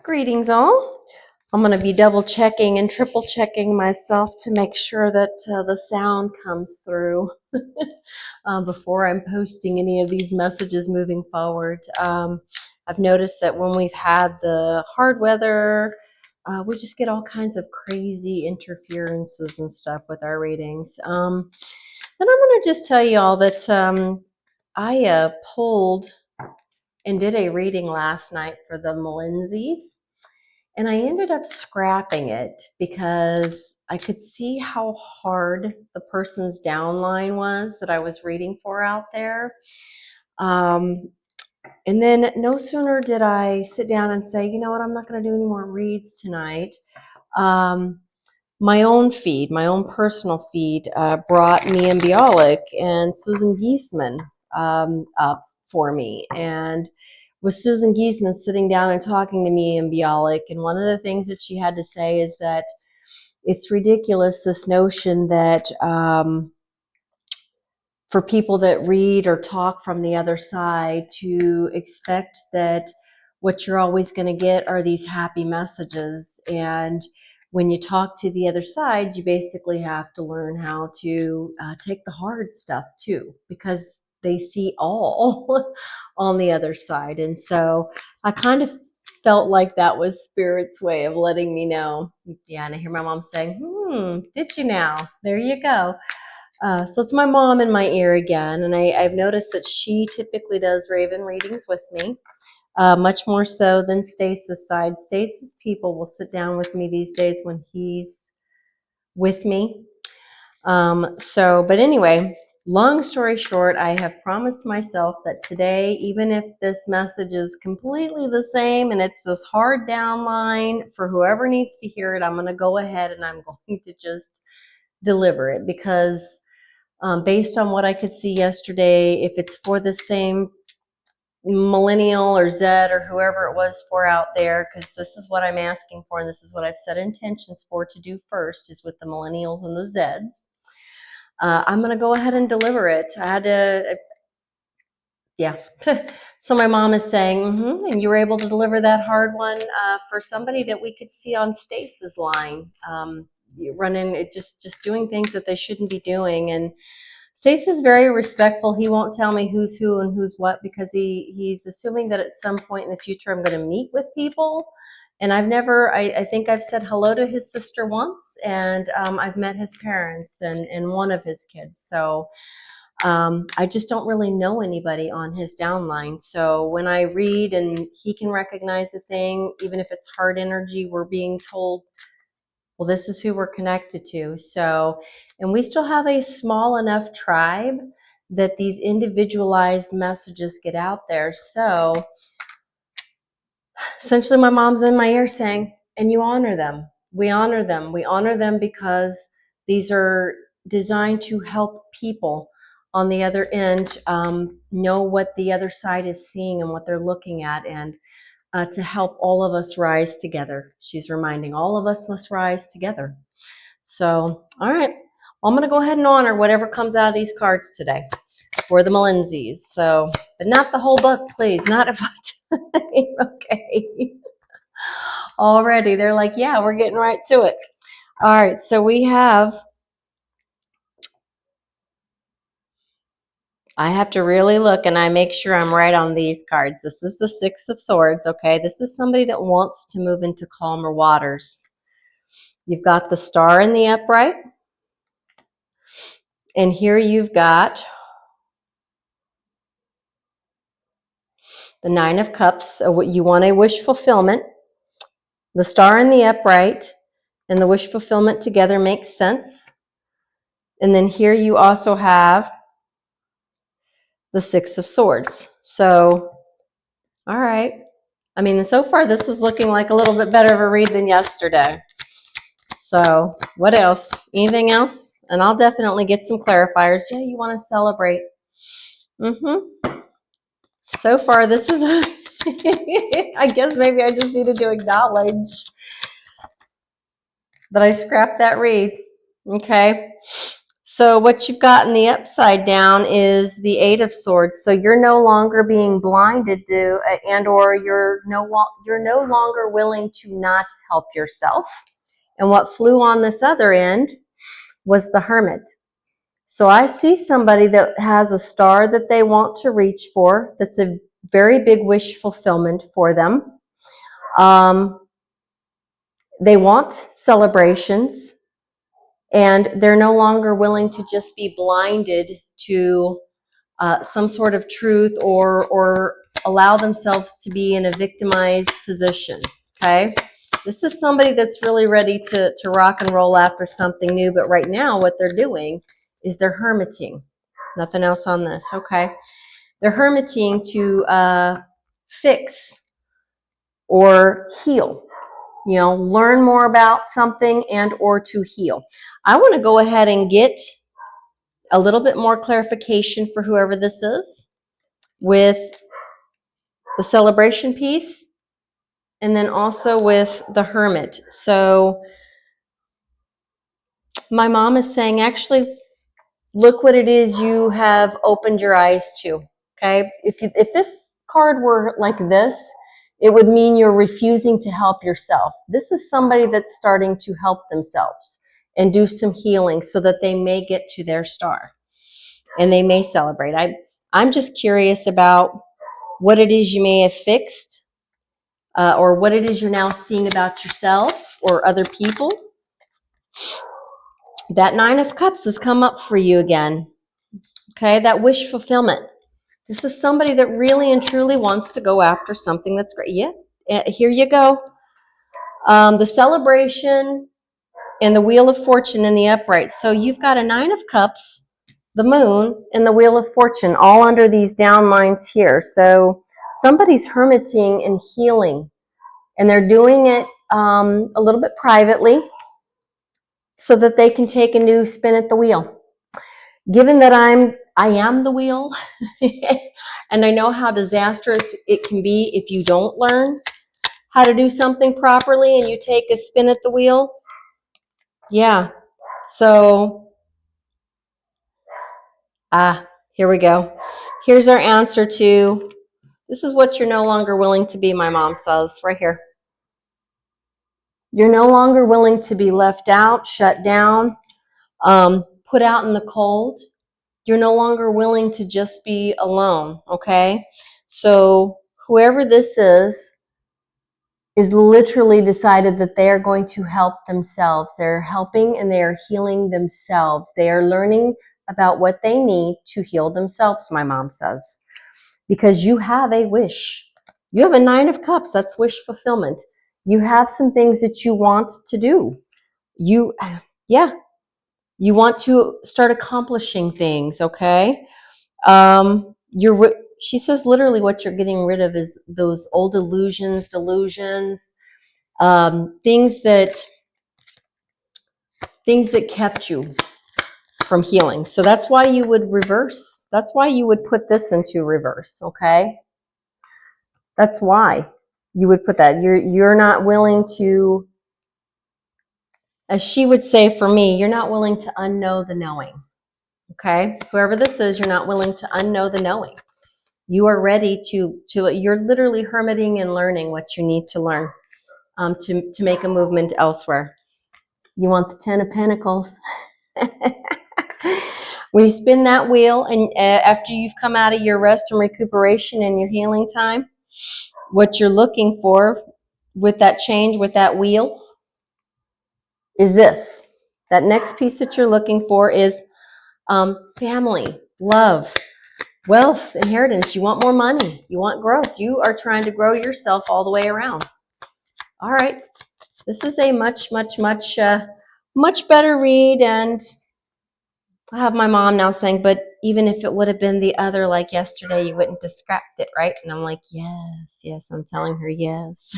Greetings all. I'm going to be double checking and triple checking myself to make sure that the sound comes through before I'm posting any of these messages moving forward. I've noticed that when we've had the hard weather, we just get all kinds of crazy interferences and stuff with our readings. And I'm going to just tell you all that I pulled and did a reading last night for the Millennials. And I ended up scrapping it because I could see how hard the person's downline was that I was reading for out there. And then no sooner did I sit down and say, you know what, I'm not going to do any more reads tonight. My own feed, my own personal feed, brought me and Bialik and Susan Giesman up for me. And with Susan Giesman sitting down and talking to me and Bialik, and one of the things that she had to say is that it's ridiculous, this notion that for people that read or talk from the other side to expect that what you're always going to get are these happy messages. And when you talk to the other side, you basically have to learn how to take the hard stuff too, because they see all on the other side. And so I kind of felt like that was Spirit's way of letting me know. Yeah, and I hear my mom saying, did you now? There you go. So it's my mom in my ear again, and I've noticed that she typically does Raven readings with me, much more so than Stace's side. Stace's people will sit down with me these days when he's with me. But anyway, long story short, I have promised myself that today, even if this message is completely the same and it's this hard downline for whoever needs to hear it, I'm going to go ahead and I'm going to just deliver it because based on what I could see yesterday, if it's for the same millennial or Z or whoever it was for out there, because this is what I'm asking for and this is what I've set intentions for to do first is with the millennials and the Zs. I'm going to go ahead and deliver it. I had to, yeah. So my mom is saying, and you were able to deliver that hard one for somebody that we could see on Stace's line, running it, just doing things that they shouldn't be doing. And Stace is very respectful. He won't tell me who's who and who's what because he's assuming that at some point in the future I'm going to meet with people. And I've never, I think I've said hello to his sister once, and I've met his parents and one of his kids. So I just don't really know anybody on his downline. So when I read and he can recognize a thing, even if it's hard energy, we're being told, well, this is who we're connected to. So, and we still have a small enough tribe that these individualized messages get out there. So essentially my mom's in my ear saying, and you honor them. We honor them. We honor them because these are designed to help people on the other end know what the other side is seeing and what they're looking at, and to help all of us rise together. She's reminding all of us must rise together. So, all right, well, I'm going to go ahead and honor whatever comes out of these cards today for the Millennials. So, but not the whole book, please. Not if okay. Already, they're like, yeah, we're getting right to it. All right, so we have, I have to really look and I make sure I'm right on these cards. This is the Six of Swords, okay? This is somebody that wants to move into calmer waters. You've got the Star in the upright. And here you've got the Nine of Cups. You want a wish fulfillment. The Star in the upright and the wish fulfillment together makes sense. And then here you also have the Six of Swords. So, all right. I mean, so far this is looking like a little bit better of a read than yesterday. So, what else? Anything else? And I'll definitely get some clarifiers. Yeah, you want to celebrate. So far, this is, I guess maybe I just needed to acknowledge that I scrapped that read. Okay. So what you've got in the upside down is the Eight of Swords. So you're no longer being blinded to, and or you're no longer willing to not help yourself. And what flew on this other end was the Hermit. So I see somebody that has a star that they want to reach for. That's a very big wish fulfillment for them. They want celebrations, and they're no longer willing to just be blinded to some sort of truth or allow themselves to be in a victimized position, okay? This is somebody that's really ready to rock and roll after something new, but right now what they're doing is they're hermiting. Nothing else on this, okay? They're hermiting to fix or heal. You know, learn more about something and or to heal. I want to go ahead and get a little bit more clarification for whoever this is with the celebration piece and then also with the Hermit. So my mom is saying, actually, look what it is you have opened your eyes to, okay? If this card were like this, it would mean you're refusing to help yourself. This is somebody that's starting to help themselves and do some healing so that they may get to their star and they may celebrate. I'm just curious about what it is you may have fixed or what it is you're now seeing about yourself or other people. That Nine of Cups has come up for you again. Okay, that wish fulfillment. This is somebody that really and truly wants to go after something that's great. Yeah, here you go. The celebration and the Wheel of Fortune in the upright. So you've got a Nine of Cups, the Moon, and the Wheel of Fortune all under these down lines here. So somebody's hermiting and healing, and they're doing it a little bit privately so that they can take a new spin at the wheel. Given that I am the wheel, and I know how disastrous it can be if you don't learn how to do something properly and you take a spin at the wheel. Yeah. So, here we go. Here's our answer to, this is what you're no longer willing to be, my mom says, right here. You're no longer willing to be left out, shut down, put out in the cold. You're no longer willing to just be alone, okay? So whoever this is literally decided that they are going to help themselves. They're helping and they are healing themselves. They are learning about what they need to heal themselves, my mom says. Because you have a wish. You have a Nine of Cups. That's wish fulfillment. You have some things that you want to do. You want to start accomplishing things, okay? She says literally what you're getting rid of is those old delusions, things that kept you from healing. So that's why you would reverse. That's why you would put this into reverse, okay? That's why you would put that. You're not willing to, as she would say for me, you're not willing to unknow the knowing. Okay? Whoever this is, you're not willing to unknow the knowing. You are ready to you're literally hermiting and learning what you need to learn to make a movement elsewhere. You want the Ten of Pentacles. When you spin that wheel and after you've come out of your rest and recuperation and your healing time, what you're looking for with that change, with that wheel, is this. That next piece that you're looking for is family, love, wealth, inheritance. You want more money. You want growth. You are trying to grow yourself all the way around. All right. This is a much better read, and I have my mom now saying, but even if it would have been the other like yesterday, you wouldn't have scrapped it, right? And I'm like, yes, I'm telling her yes.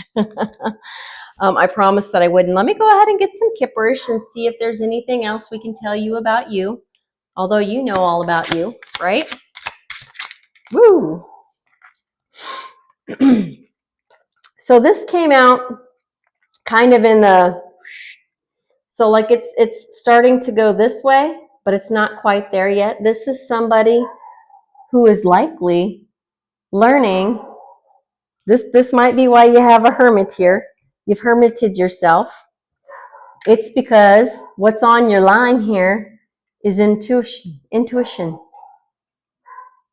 I promised that I wouldn't. Let me go ahead and get some kipperish and see if there's anything else we can tell you about you. Although you know all about you, right? Woo! So this came out kind of in the, so like it's starting to go this way, but it's not quite there yet. This is somebody who is likely learning. This might be why you have a hermit here. You've hermited yourself. It's because what's on your line here is intuition. Intuition.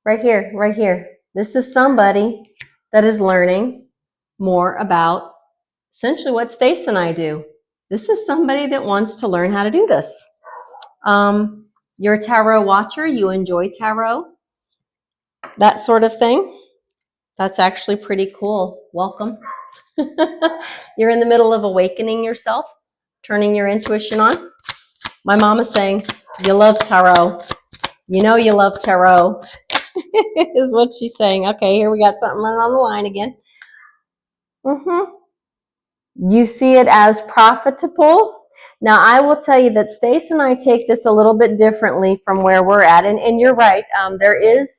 Right here, right here. This is somebody that is learning more about essentially what Stace and I do. This is somebody that wants to learn how to do this. You're a tarot watcher. You enjoy tarot, that sort of thing. That's actually pretty cool. Welcome. You're in the middle of awakening yourself, turning your intuition on. My mom is saying, you love tarot. You know you love tarot, is what she's saying. Okay, here we got something running on the line again. You see it as profitable. Now, I will tell you that Stace and I take this a little bit differently from where we're at. And you're right, there is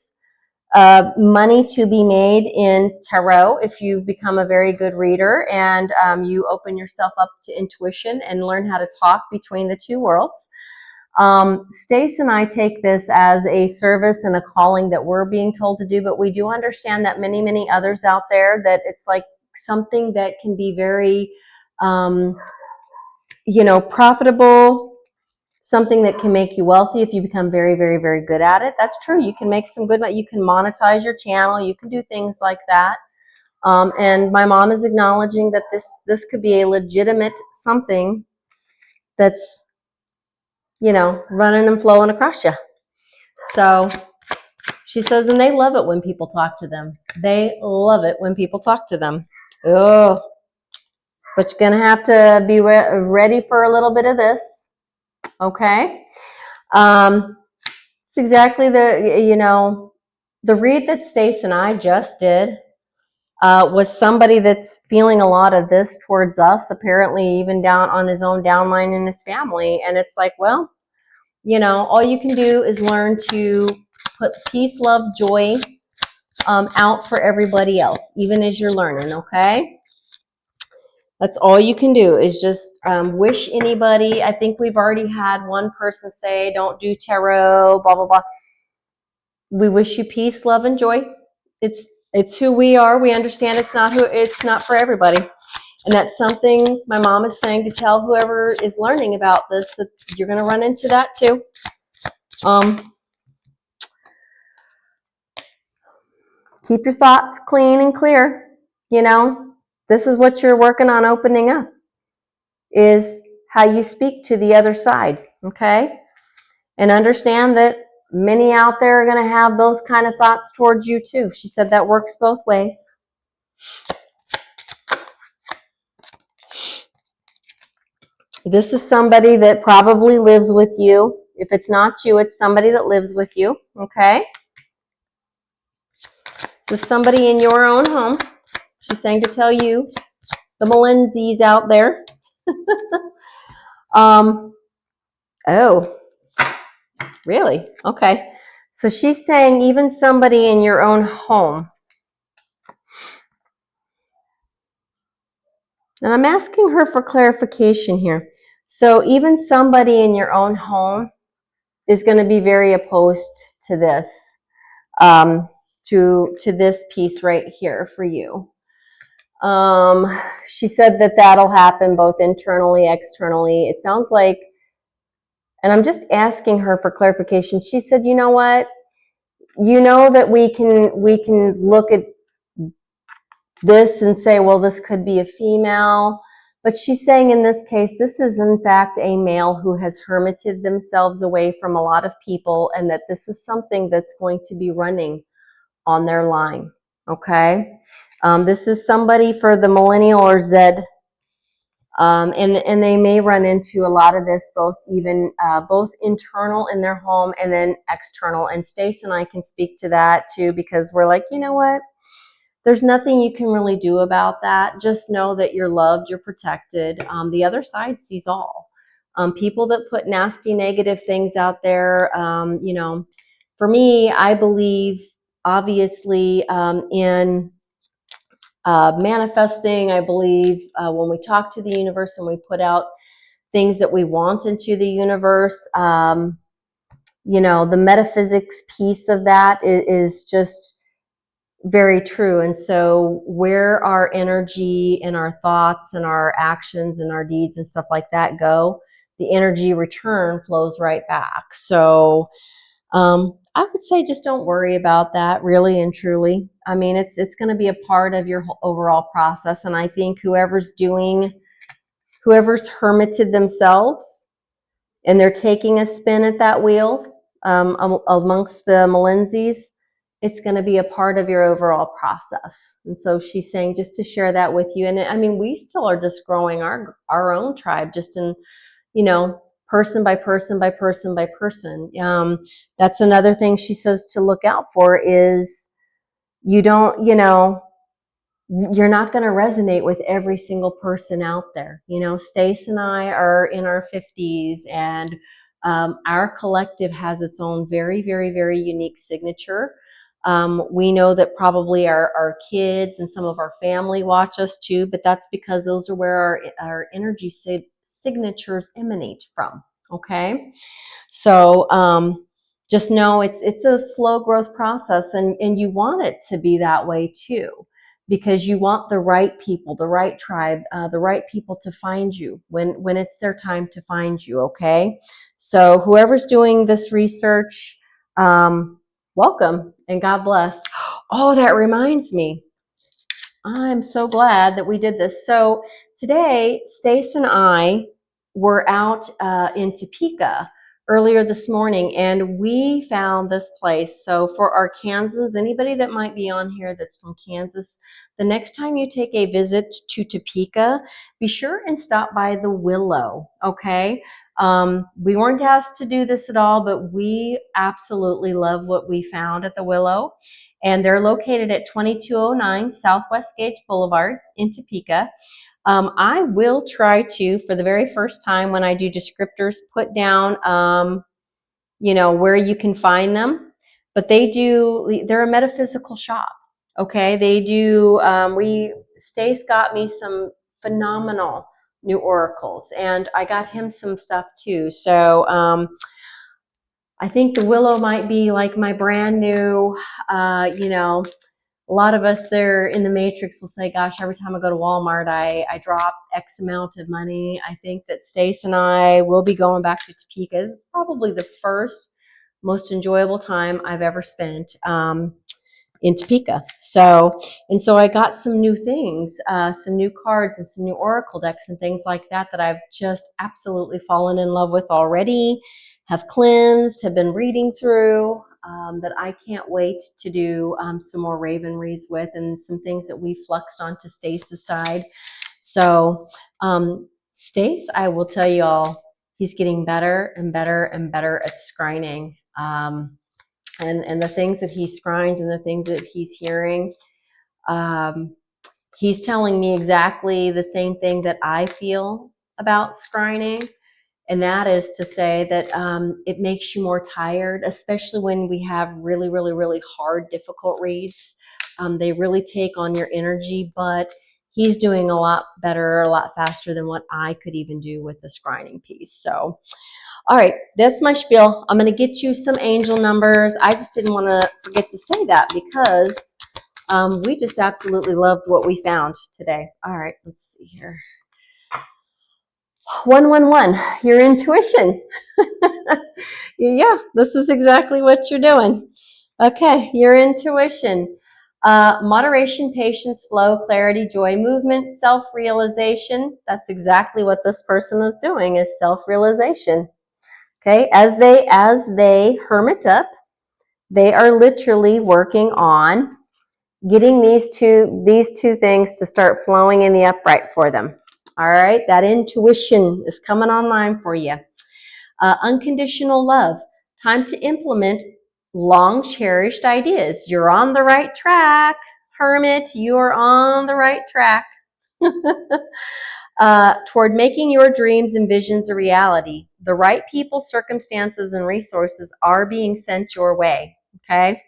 money to be made in tarot if you become a very good reader and you open yourself up to intuition and learn how to talk between the two worlds. Stace and I take this as a service and a calling that we're being told to do, but we do understand that many, many others out there, that it's like something that can be very, profitable, something that can make you wealthy if you become very, very, very good at it. That's true. You can make some good money. You can monetize your channel. You can do things like that. And my mom is acknowledging that this could be a legitimate something that's, running and flowing across you. So she says, and they love it when people talk to them. They love it when people talk to them. Oh, but you're going to have to be ready for a little bit of this. Okay? It's exactly the read that Stace and I just did was somebody that's feeling a lot of this towards us, apparently even down on his own downline in his family. And it's like, well, all you can do is learn to put peace, love, joy out for everybody else, even as you're learning, okay? That's all you can do is just wish anybody. I think we've already had one person say, don't do tarot, blah, blah, blah. We wish you peace, love, and joy. It's who we are. We understand it's not for everybody. And that's something my mom is saying to tell whoever is learning about this, that you're going to run into that too. Keep your thoughts clean and clear. This is what you're working on opening up, is how you speak to the other side, okay? And understand that many out there are going to have those kind of thoughts towards you too. She said that works both ways. This is somebody that probably lives with you. If it's not you, it's somebody that lives with you, okay? This is somebody in your own home. She's saying to tell you, the Millennials out there. Oh, really? Okay. So she's saying even somebody in your own home. And I'm asking her for clarification here. So even somebody in your own home is going to be very opposed to this, to this piece right here for you. She said that that'll happen both internally, externally. It sounds like, and I'm just asking her for clarification. She said, you know what? You know that we can look at this and say, well, this could be a female. But she's saying in this case, this is in fact a male who has hermited themselves away from a lot of people, and that this is something that's going to be running on their line, okay? This is somebody for the millennial or Z, and they may run into a lot of this, both internal in their home and then external. And Stace and I can speak to that too, because we're like, you know what? There's nothing you can really do about that. Just know that you're loved, you're protected. The other side sees all. People that put nasty, negative things out there, for me, I believe, obviously, in manifesting. I believe when we talk to the universe and we put out things that we want into the universe, you know, the metaphysics piece of that is just very true. And so where our energy and our thoughts and our actions and our deeds and stuff like that go, the energy return flows right back. So I would say just don't worry about that, really and truly. I mean, it's going to be a part of your overall process. And I think whoever's hermited themselves and they're taking a spin at that wheel amongst the Melenzies, it's going to be a part of your overall process. And so she's saying just to share that with you. And I mean, we still are just growing our own tribe, just in, you know, person by person by person by person. That's another thing she says to look out for is you don't, you know, you're not going to resonate with every single person out there. You know, Stace and I are in our 50s, and our collective has its own very, very, very unique signature. We know that probably our kids and some of our family watch us too, but that's because those are where our energy signatures emanate from. Okay. So just know it's a slow growth process, and you want it to be that way too, because you want the right people, the right tribe, the right people to find you when it's their time to find you. Okay. So whoever's doing this research, welcome and God bless. Oh, that reminds me. I'm so glad that we did this. So today, Stace and I were out in Topeka earlier this morning, and we found this place. So for our Kansans, anybody that might be on here that's from Kansas, the next time you take a visit to Topeka, be sure and stop by the Willow, okay? We weren't asked to do this at all, but we absolutely love what we found at the Willow. And they're located at 2209 Southwest Gage Boulevard in Topeka. I will try to, for the very first time when I do descriptors, put down, you know, where you can find them. But they're a metaphysical shop. Okay, they do, Stace got me some phenomenal new oracles, and I got him some stuff too. So I think the Willow might be like my brand new, you know, a lot of us there in the matrix will say, gosh, every time I go to Walmart, I drop X amount of money. I think that Stace and I will be going back to Topeka. It's probably the first most enjoyable time I've ever spent in Topeka. So I got some new things, some new cards and some new oracle decks and things like that I've just absolutely fallen in love with already, have cleansed, have been reading through, that I can't wait to do some more Raven reads with, and some things that we fluxed onto Stace's side. So Stace, I will tell you all, he's getting better and better and better at scrying. And the things that he scries and the things that he's hearing, he's telling me exactly the same thing that I feel about scrying. And that is to say that it makes you more tired, especially when we have really, really, really hard, difficult reads. They really take on your energy, but he's doing a lot better, a lot faster than what I could even do with the scrying piece. So, all right, that's my spiel. I'm going to get you some angel numbers. I just didn't want to forget to say that because we just absolutely loved what we found today. All right, let's see here. 111, your intuition. Yeah, this is exactly what you're doing. Okay, your intuition. Moderation, patience, flow, clarity, joy, movement, self-realization. That's exactly what this person is doing, is self-realization. Okay, as they hermit up, they are literally working on getting these two things to start flowing in the upright for them. All right, that intuition is coming online for you. Unconditional love. Time to implement long cherished ideas. You're on the right track, Hermit. You're on the right track. Toward making your dreams and visions a reality. The right people, circumstances, and resources are being sent your way. Okay?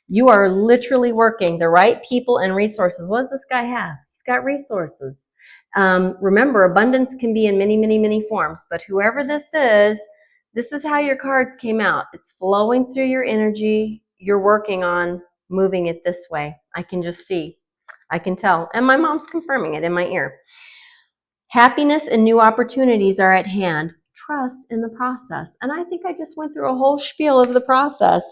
You are literally working the right people and resources. What does this guy have? He's got resources. Remember, abundance can be in many, many, many forms, but whoever this is, This is how your cards came out. It's flowing through your energy. You're working on moving it this way. I can just see. I can tell. And my mom's confirming it in my ear. Happiness and new opportunities are at hand. Trust in the process. And I think I just went through a whole spiel of the process.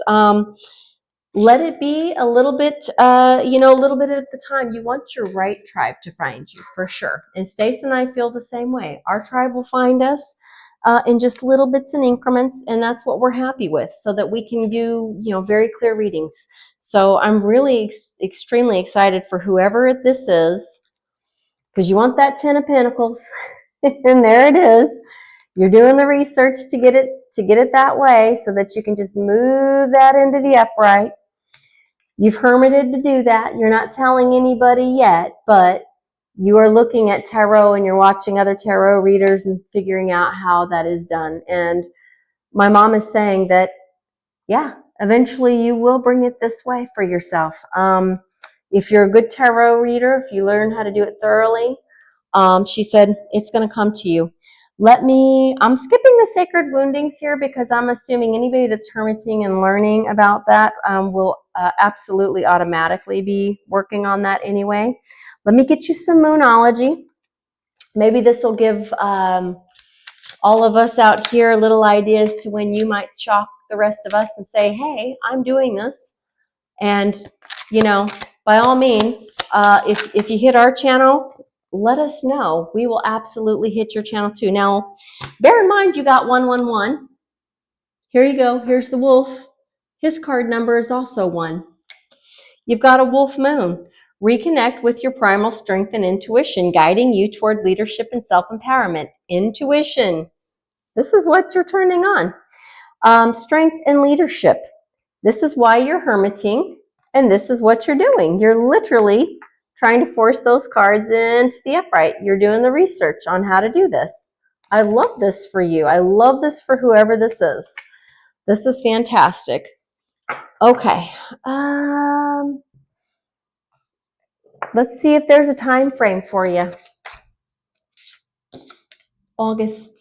Let it be a little bit, a little bit at the time. You want your right tribe to find you, for sure. And Stace and I feel the same way. Our tribe will find us in just little bits and increments, and that's what we're happy with, so that we can do, very clear readings. So I'm really extremely excited for whoever this is, because you want that 10 of Pentacles, and there it is. You're doing the research to get it that way, so that you can just move that into the upright. You've hermited to do that. You're not telling anybody yet, but you are looking at tarot and you're watching other tarot readers and figuring out how that is done. And my mom is saying that, yeah, eventually you will bring it this way for yourself. If you're a good tarot reader, if you learn how to do it thoroughly, she said it's going to come to you. I'm skipping the sacred woundings here because I'm assuming anybody that's hermiting and learning about that will absolutely automatically be working on that anyway. Let me get you some moonology. Maybe this will give all of us out here little ideas to when you might shock the rest of us and say, hey, I'm doing this. And, by all means, if you hit our channel, let us know. We will absolutely hit your channel too. Now, bear in mind you got 111. Here you go. Here's the wolf. His card number is also 1. You've got a wolf moon. Reconnect with your primal strength and intuition, guiding you toward leadership and self-empowerment. Intuition. This is what you're turning on. Strength and leadership. This is why you're hermiting, and this is what you're doing. You're literally trying to force those cards into the upright. You're doing the research on how to do this. I love this for you. I love this for whoever this is. This is fantastic. Okay. Let's see if there's a time frame for you. August.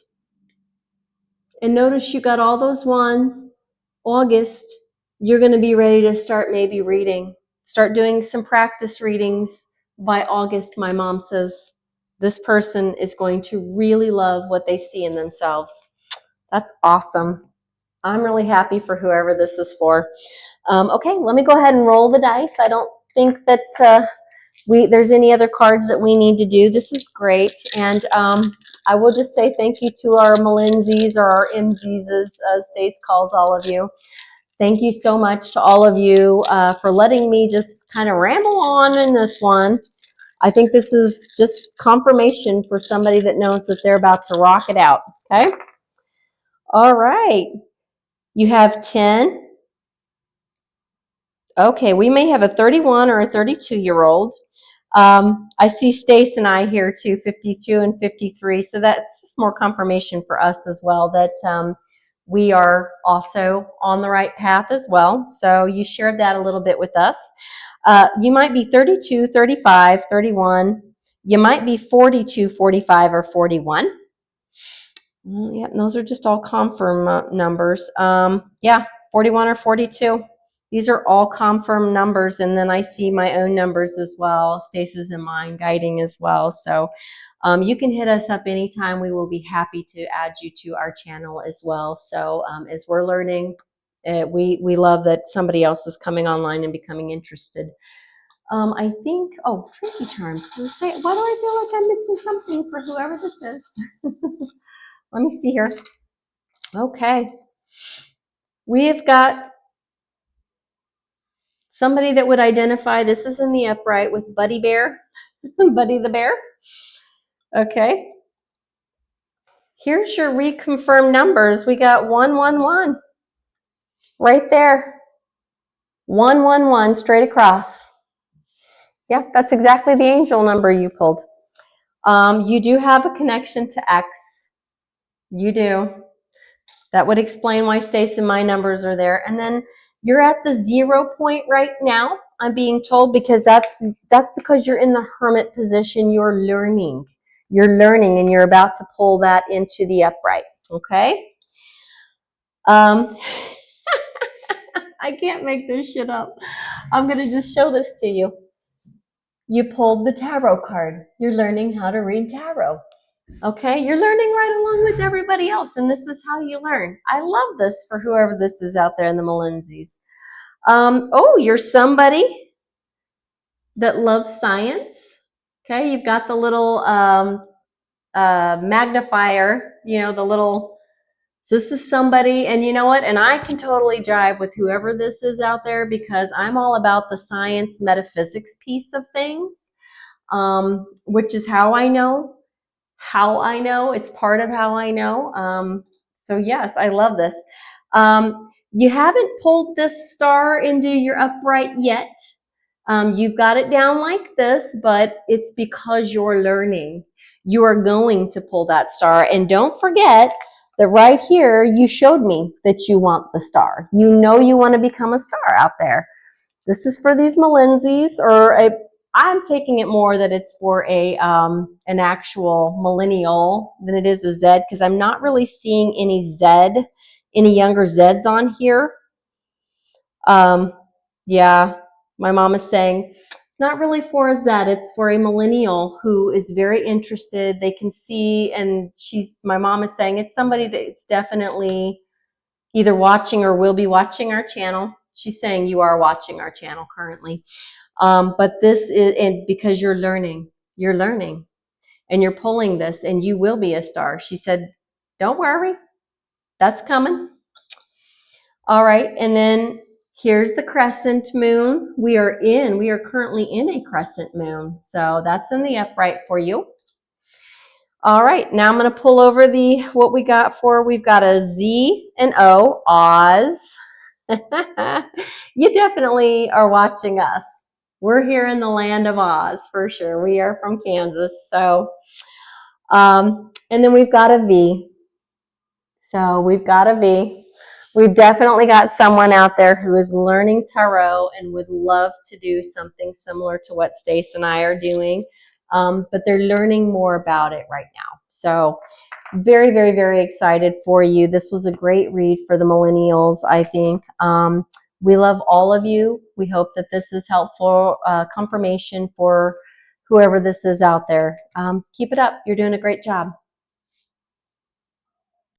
And notice you got all those ones. August, you're going to be ready to start maybe reading. Start doing some practice readings. By August, my mom says this person is going to really love what they see in themselves. That's awesome. I'm really happy for whoever this is for. Okay, let me go ahead and roll the dice. I don't think that there's any other cards that we need to do. This is great. And I will just say thank you to our Melinzies, or our MGs, as Stace calls all of you. Thank you so much to all of you for letting me just kind of ramble on in this one. I think this is just confirmation for somebody that knows that they're about to rock it out. Okay? All right. You have 10. Okay, we may have a 31 or a 32-year-old. I see Stace and I here too, 52 and 53. So that's just more confirmation for us as well that we are also on the right path as well. So you shared that a little bit with us. You might be 32, 35, 31. You might be 42, 45, or 41. Yep, those are just all confirm numbers. Yeah, 41 or 42. These are all confirmed numbers, and then I see my own numbers as well. Stace's and mine guiding as well. So you can hit us up anytime. We will be happy to add you to our channel as well. So as we're learning, we love that somebody else is coming online and becoming interested. I think, trinkycharms. Why do I feel like I'm missing something for whoever this is? Let me see here. Okay. We have got somebody that would identify, this is in the upright with Buddy Bear, Buddy the Bear. Okay. Here's your reconfirmed numbers. We got 111 right there. 111 straight across. Yeah, that's exactly the angel number you pulled. You do have a connection to X. You do. That would explain why Stace and my numbers are there. And then you're at the 0 point right now, I'm being told, because that's because you're in the hermit position. You're learning. You're learning, and you're about to pull that into the upright. Okay? Um, I can't make this shit up. I'm going to just show this to you. You pulled the tarot card. You're learning how to read tarot. Okay, you're learning right along with everybody else, and this is how you learn. I love this for whoever this is out there in the Millennials. Oh, you're somebody that loves science. Okay, you've got the little magnifier, you know, the little, this is somebody, and you know what? And I can totally jive with whoever this is out there because I'm all about the science metaphysics piece of things, which is how I know. It's part of how I know. So yes, I love this. You haven't pulled this star into your upright yet. You've got it down like this, but it's because you're learning. You are going to pull that star. And don't forget that right here, you showed me that you want the star. You know you want to become a star out there. This is for these Millennials, I'm taking it more that it's for an actual millennial than it is a Z, because I'm not really seeing any younger Zs on here. Yeah, my mom is saying it's not really for a Z, it's for a millennial who is very interested. They can see, and my mom is saying it's somebody that's definitely either watching or will be watching our channel. She's saying you are watching our channel currently. But this is, and because you're learning, and you're pulling this, and you will be a star. She said, don't worry, that's coming. All right, and then here's the crescent moon. We are currently in a crescent moon, so that's in the upright for you. All right, now I'm going to pull over what we got for. We've got a Z and O, Oz. You definitely are watching us. We're here in the land of Oz for sure. We are from Kansas, so and then we've got a V. So we've got a V. We've definitely got someone out there who is learning tarot and would love to do something similar to what Stace and I are doing, but they're learning more about it right now. So very, very, very excited for you. This was a great read for the Millennials, I think. We love all of you. We hope that this is helpful confirmation for whoever this is out there. Keep it up. You're doing a great job.